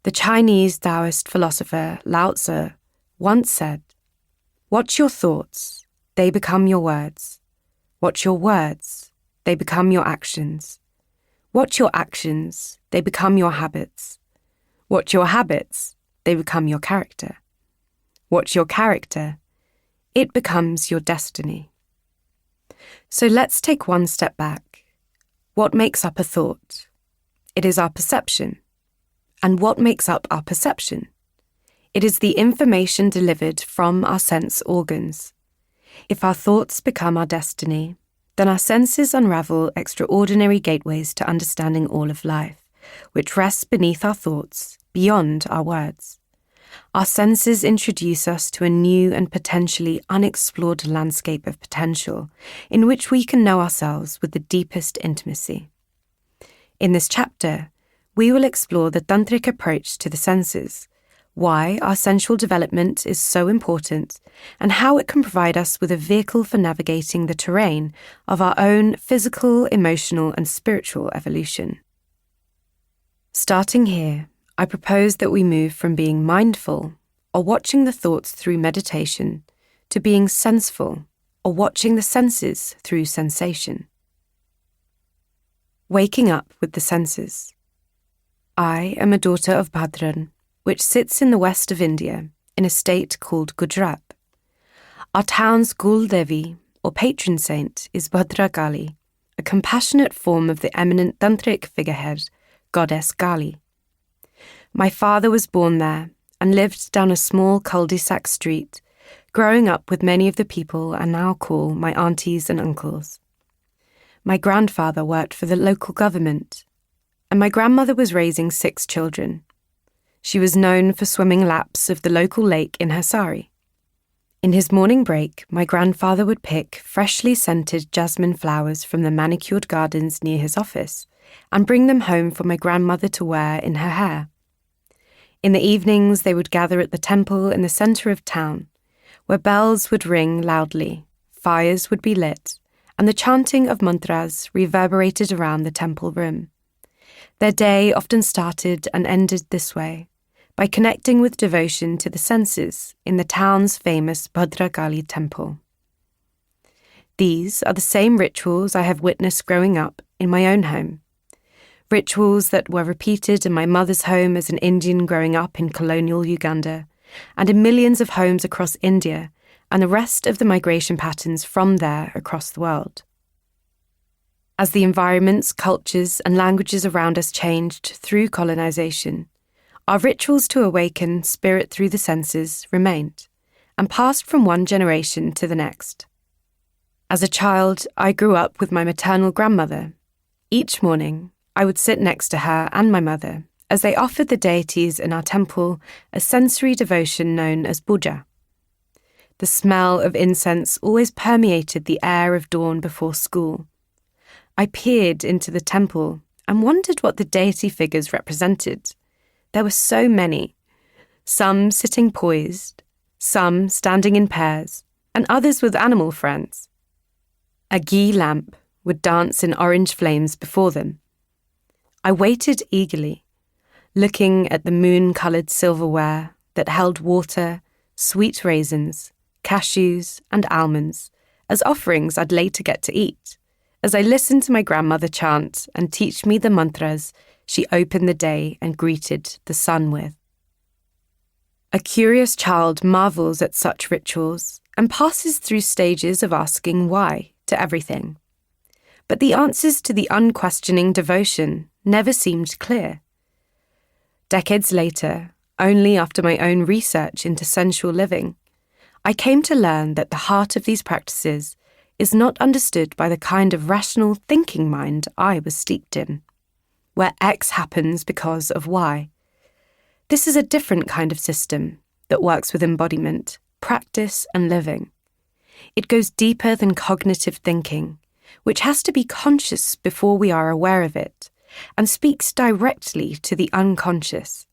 The Chinese Taoist philosopher Lao Tzu once said, "Watch your thoughts, they become your words. Watch your words, they become your actions. Watch your actions, they become your habits. Watch your habits, they become your character. Watch your character, it becomes your destiny." So let's take one step back. What makes up a thought? It is our perception. And what makes up our perception? It is the information delivered from our sense organs. If our thoughts become our destiny, then our senses unravel extraordinary gateways to understanding all of life, which rests beneath our thoughts, beyond our words. Our senses introduce us to a new and potentially unexplored landscape of potential in which we can know ourselves with the deepest intimacy. In this chapter, we will explore the tantric approach to the senses, why our sensual development is so important, and how it can provide us with a vehicle for navigating the terrain of our own physical, emotional, and spiritual evolution. Starting here, I propose that we move from being mindful, or watching the thoughts through meditation, to being senseful, or watching the senses through sensation. Waking up with the senses. I am a daughter of Bhadran, which sits in the west of India, in a state called Gujarat. Our town's Gul Devi, or patron saint, is Bhadra Kali, a compassionate form of the eminent tantric figurehead, goddess Kali. My father was born there and lived down a small cul-de-sac street, growing up with many of the people I now call my aunties and uncles. My grandfather worked for the local government, and my grandmother was raising 6 children. She was known for swimming laps of the local lake in her sari. In his morning break, my grandfather would pick freshly scented jasmine flowers from the manicured gardens near his office and bring them home for my grandmother to wear in her hair. In the evenings, they would gather at the temple in the centre of town, where bells would ring loudly, fires would be lit, and the chanting of mantras reverberated around the temple room. Their day often started and ended this way, by connecting with devotion to the senses in the town's famous Bhadrakali temple. These are the same rituals I have witnessed growing up in my own home. Rituals that were repeated in my mother's home as an Indian growing up in colonial Uganda, and in millions of homes across India and the rest of the migration patterns from there across the world. As the environments, cultures, and languages around us changed through colonization, our rituals to awaken spirit through the senses remained, and passed from one generation to the next. As a child, I grew up with my maternal grandmother. Each morning, I would sit next to her and my mother as they offered the deities in our temple a sensory devotion known as puja. The smell of incense always permeated the air of dawn before school. I peered into the temple and wondered what the deity figures represented. There were so many, some sitting poised, some standing in pairs, and others with animal friends. A ghee lamp would dance in orange flames before them. I waited eagerly, looking at the moon-coloured silverware that held water, sweet raisins, cashews, and almonds as offerings I'd later get to eat, as I listened to my grandmother chant and teach me the mantras she opened the day and greeted the sun with. A curious child marvels at such rituals and passes through stages of asking why to everything. But the answers to the unquestioning devotion never seemed clear. Decades later, only after my own research into sensual living, I came to learn that the heart of these practices is not understood by the kind of rational thinking mind I was steeped in, where X happens because of Y. This is a different kind of system that works with embodiment, practice, and living. It goes deeper than cognitive thinking, which has to be conscious before we are aware of it, and speaks directly to the unconscious.